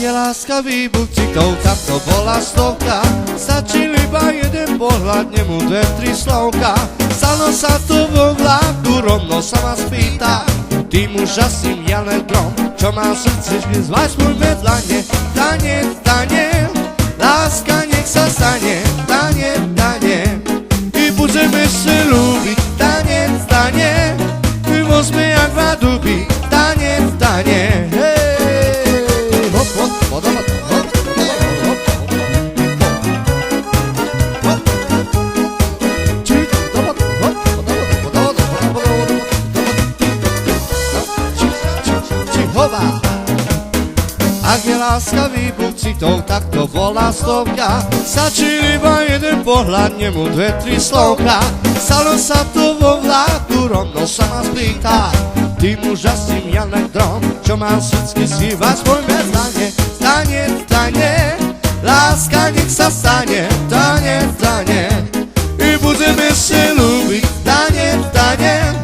je láska výbuch citov, tak to bola stovka. Stačil iba jeden pohľad, nemu dve, tri slovka. Stalo sa to vo vláku, rovno sa ma spýta: ty muž asi Janek Grom, čo má v srdci vždy zvlášť môj vedľane. Tane, tane, láska nech sa stane. Tane, tane, my budeme se ľúbiť. Tane, tane, my môžeme jak dva duby. Tane, tane, hej, hop, hop, hop, hop, hop, hop, hop, hop, či, hop, hop, či, hoba. Ak je láska výbuch citov, tak to bola stovka. Stačil iba jeden pohľad, nemu dve, tri slovka. Stalo sa to vo vláku, rovno sa ma spýta: ty muž asi Janek Grom, čo má v srdci si vás môj vedľane. Tane, tane, láska nech sa stane. Tane, tane, my budeme se ľúbiť. Tane, tane,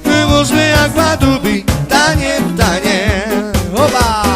my môžeme jak dva duby. Tane, tane, hoba.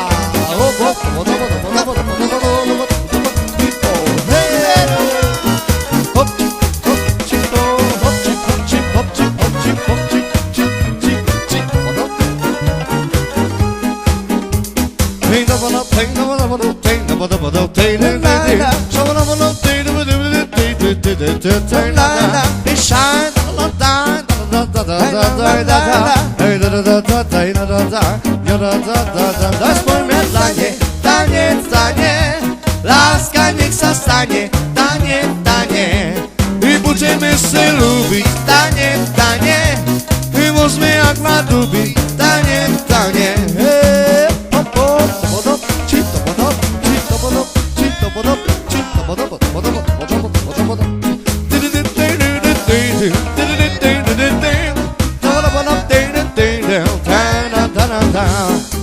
Tanie, tanie, láska nech sa stane. Tanie, tanie, my budeme se ľúbiť. Tanie, tanie, my môžeme jak dva duby. Tanie, tanie, hej, hop, hop, hodop, či to hodop, či to hodop, či to hodop, či to hodop, hodop, hodop, hodop, hodop. Da da da da da da da da da da da da da da da da da